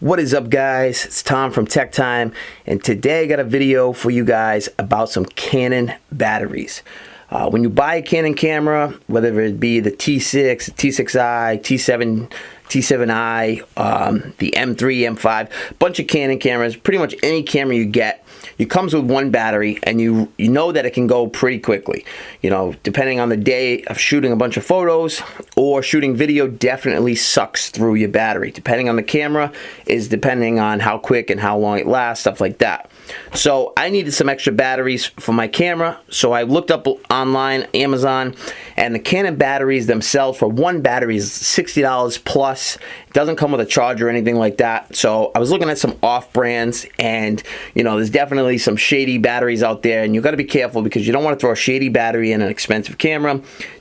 What is up, guys? It's Tom from Tech Time, and today I got a video for you guys about some Canon batteries. When you buy a Canon camera, whether it be the T6, T6I, T7, T7I, the M3, M5, bunch of Canon cameras, pretty much any camera you get, it comes with one battery, and you know that it can go pretty quickly. You know, depending on the day of shooting a bunch of photos or shooting video, definitely sucks through your battery. Depending on the camera is depending on how quick and how long it lasts, stuff like that. So I needed some extra batteries for my camera, so I looked up online, Amazon, and the Canon batteries themselves for one battery is $60 plus. It doesn't come with a charger or anything like that. So I was looking at some off brands, and you know, there's definitely some shady batteries out there, and you got to be careful because you don't want to throw a shady battery in an expensive camera,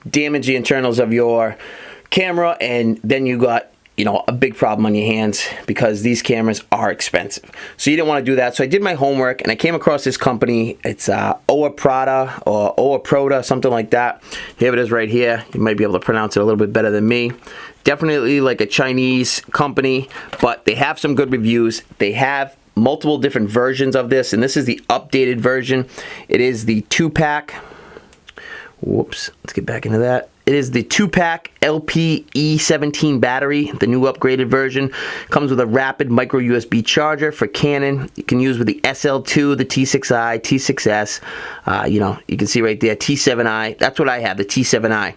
damage the internals of your camera, and then you got, you know, a big problem on your hands because these cameras are expensive. So you didn't want to do that. So I did my homework and I came across this company. It's Oa Prada or Oa Proda, something like that. Here it is right here. You might be able to pronounce it a little bit better than me. Definitely like a Chinese company, but they have some good reviews. They have multiple different versions of this, and this is the updated version. It is the 2-pack. Whoops, let's get back into that. It is the 2-pack Lp-E17 battery, the new upgraded version. Comes with a rapid micro USB charger for Canon. You can use with the SL2, the T6I, T6S. You know, you can see right there, T7I. That's what I have, the T7I.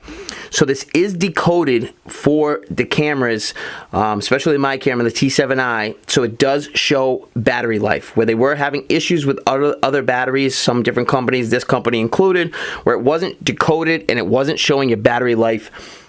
So this is decoded for the cameras, especially my camera, the T7I. So it does show battery life. Where they were having issues with other batteries, some different companies, this company included, where it wasn't decoded and it wasn't showing your battery life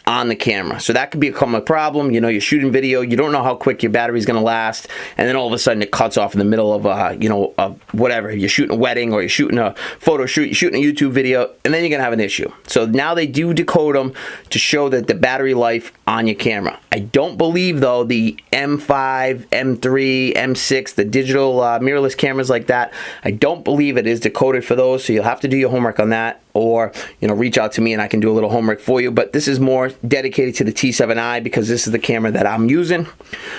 on the camera. So that could become a problem. You know, you're shooting video, you don't know how quick your battery is going to last, and then all of a sudden it cuts off in the middle of, you know, whatever. You're shooting a wedding or you're shooting a photo shoot, you're shooting a YouTube video, and then you're going to have an issue. So now they do decode them to show that the battery life on your camera. I don't believe, though, the M5, M3, M6, the digital mirrorless cameras like that, I don't believe it is decoded for those, so you'll have to do your homework on that, or, you know, reach out to me and I can do a little homework for you. But this is more dedicated to the T7i because this is the camera that I'm using.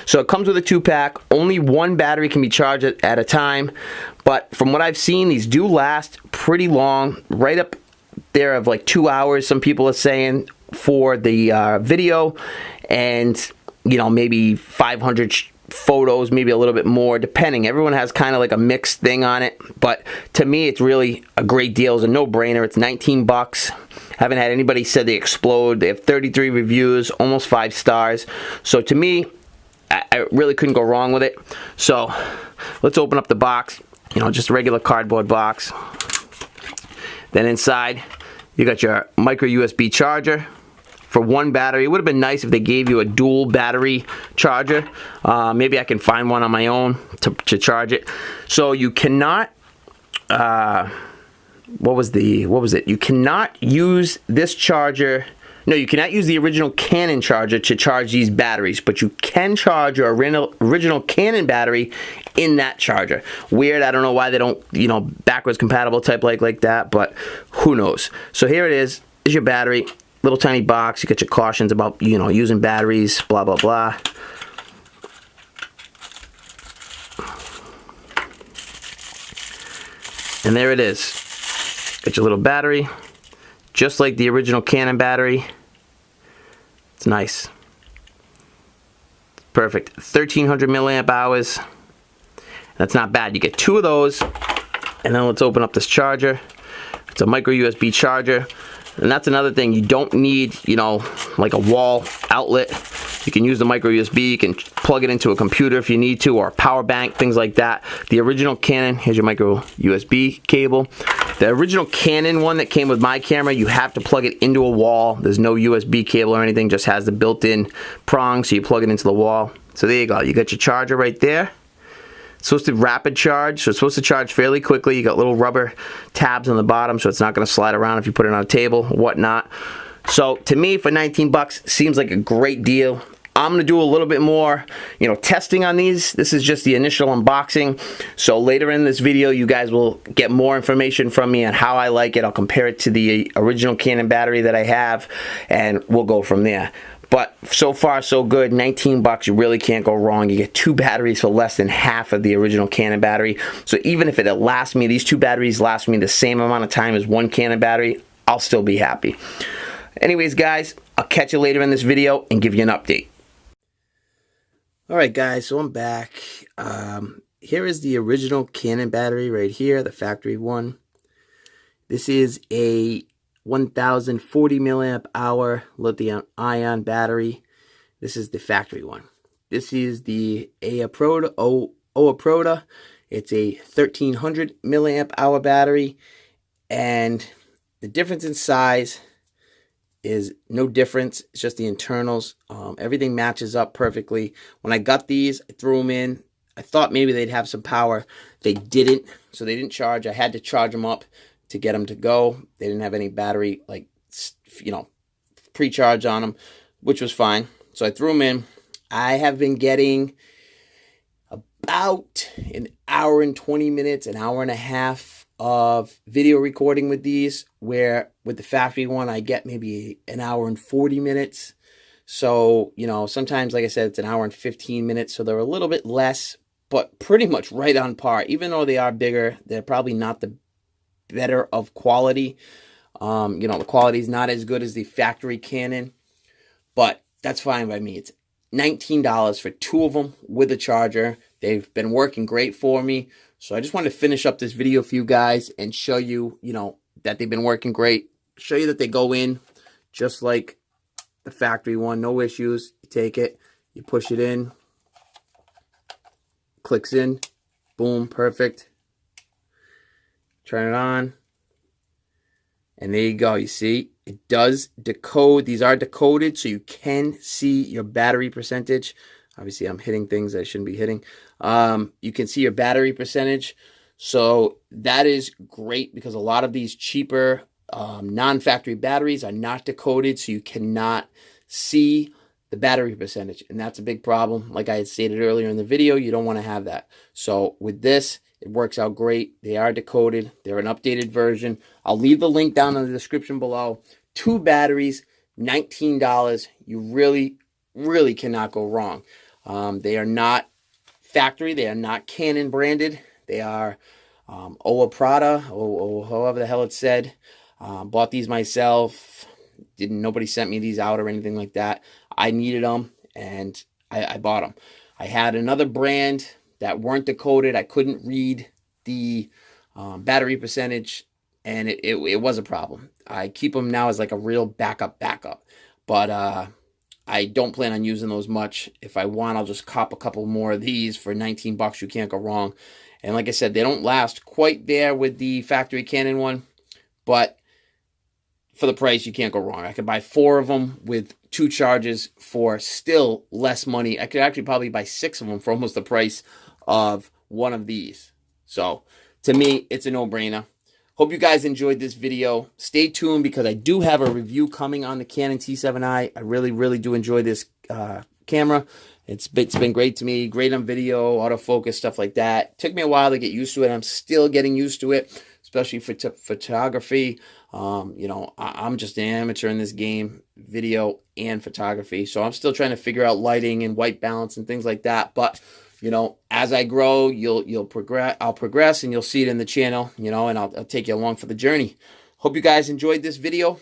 So it comes with a 2-pack. Only one battery can be charged at a time, but from what I've seen, these do last pretty long, right up there of like 2 hours, some people are saying, for the video, and you know, maybe 500 photos, maybe a little bit more, depending. Everyone has kind of like a mixed thing on it, but to me it's really a great deal. It's a no-brainer. It's 19 bucks. Haven't had anybody said they explode. They have 33 reviews, almost 5 stars. So to me, I really couldn't go wrong with it. So let's open up the box. You know, just a regular cardboard box. Then inside you got your micro USB charger for one battery. It would have been nice if they gave you a dual battery charger. Maybe I can find one on my own to charge it. So you cannot, what was it? You cannot use this charger. No, you cannot use the original Canon charger to charge these batteries, but you can charge your original Canon battery in that charger. Weird, I don't know why they don't, you know, backwards compatible type like that, but who knows. So here it is your battery. Little tiny box. You got your cautions about, you know, using batteries, blah blah blah. And there it is. Got your little battery, just like the original Canon battery. It's nice. Perfect. 1300 milliamp hours. That's not bad. You get 2 of those, and then let's open up this charger. It's a micro USB charger. And that's another thing, you don't need, you know, like a wall outlet. You can use the micro USB, you can plug it into a computer if you need to, or a power bank, things like that. The original Canon, here's your micro USB cable. The original Canon one that came with my camera, you have to plug it into a wall. There's no USB cable or anything, just has the built-in prong, so you plug it into the wall. So there you go, you got your charger right there. It's supposed to rapid charge, so it's supposed to charge fairly quickly. You got little rubber tabs on the bottom, so it's not going to slide around if you put it on a table or whatnot. So to me, for 19 bucks, seems like a great deal. I'm going to do a little bit more, you know, testing on these. This is just the initial unboxing. So later in this video, you guys will get more information from me on how I like it. I'll compare it to the original Canon battery that I have, and we'll go from there. But so far so good. 19 bucks, you really can't go wrong. You get 2 batteries for less than half of the original Canon battery. So even if it lasts me, these 2 batteries last me the same amount of time as 1 Canon battery, I'll still be happy. Anyways, guys, I'll catch you later in this video and give you an update. Alright guys, so I'm back. Here is the original Canon battery right here, the factory one. This is a 1040 milliamp hour lithium ion battery. This is the factory one. This is the Oaproda. It's a 1300 milliamp hour battery, and the difference in size is no difference. It's just the internals. Everything matches up perfectly. When I got these, I threw them in. I thought maybe they'd have some power. They didn't, so they didn't charge. I had to charge them up to get them to go. They didn't have any battery, like, you know, pre-charge on them, which was fine. So I threw them in. I have been getting about an hour and 20 minutes, an hour and a half of video recording with these, where with the factory one, I get maybe an hour and 40 minutes. So, you know, sometimes, like I said, it's an hour and 15 minutes. So they're a little bit less, but pretty much right on par. Even though they are bigger, they're probably not the better of quality. You know, the quality is not as good as the factory Canon, but that's fine by me. It's $19 for 2 of them with a charger. They've been working great for me. So I just wanted to finish up this video for you guys and show you, you know, that they've been working great. Show you that they go in just like the factory one, no issues. You take it, you push it in, clicks in, boom, perfect. Turn it on, and there you go. You see, it does decode. These are decoded, so you can see your battery percentage. Obviously, I'm hitting things I shouldn't be hitting. You can see your battery percentage. So that is great, because a lot of these cheaper non-factory batteries are not decoded, so you cannot see the battery percentage. And that's a big problem. Like I had stated earlier in the video, you don't want to have that. So with this, it works out great. They are decoded. They're an updated version. I'll leave the link down in the description below. 2 batteries, $19. You really, really cannot go wrong. They are not factory. They are not Canon branded. They are Oaproda, or however the hell it's said. Bought these myself. Nobody sent me these out or anything like that. I needed them, and I bought them. I had another brand that weren't decoded. I couldn't read the battery percentage, and it was a problem. I keep them now as like a real backup, but I don't plan on using those much. If I want, I'll just cop a couple more of these for 19 bucks. You can't go wrong. And like I said, they don't last quite there with the factory Canon one, but for the price, you can't go wrong. I could buy 4 of them with 2 charges for still less money. I could actually probably buy 6 of them for almost the price of one of these. So to me, it's a no-brainer. Hope you guys enjoyed this video. Stay tuned, because I do have a review coming on the Canon T7I. I really, really do enjoy this camera. It's been great to me. Great on video, autofocus, stuff like that. Took me a while to get used to it. I'm still getting used to it, especially for photography. You know, I'm just an amateur in this game, video and photography. So I'm still trying to figure out lighting and white balance and things like that. But you know, as I grow, you'll progress. I'll progress, and you'll see it in the channel. You know, and I'll take you along for the journey. Hope you guys enjoyed this video.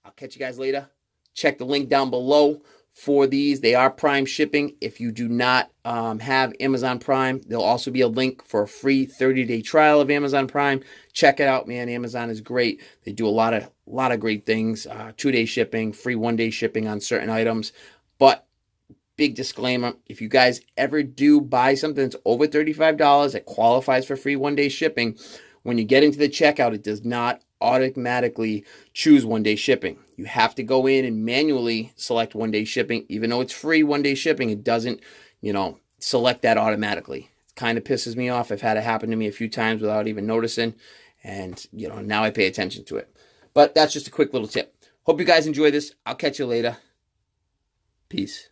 I'll catch you guys later. Check the link down below for these. They are Prime shipping. If you do not have Amazon Prime, there'll also be a link for a free 30-day trial of Amazon Prime. Check it out, man. Amazon is great. They do a lot of great things. 2-day shipping, free 1-day shipping on certain items. But big disclaimer, if you guys ever do buy something that's over $35 that qualifies for free 1-day shipping, when you get into the checkout, it does not automatically choose 1-day shipping. You have to go in and manually select 1-day shipping. Even though it's free 1-day shipping, it doesn't, you know, select that automatically. It kind of pisses me off. I've had it happen to me a few times without even noticing, and, you know, now I pay attention to it. But that's just a quick little tip. Hope you guys enjoy this. I'll catch you later. Peace.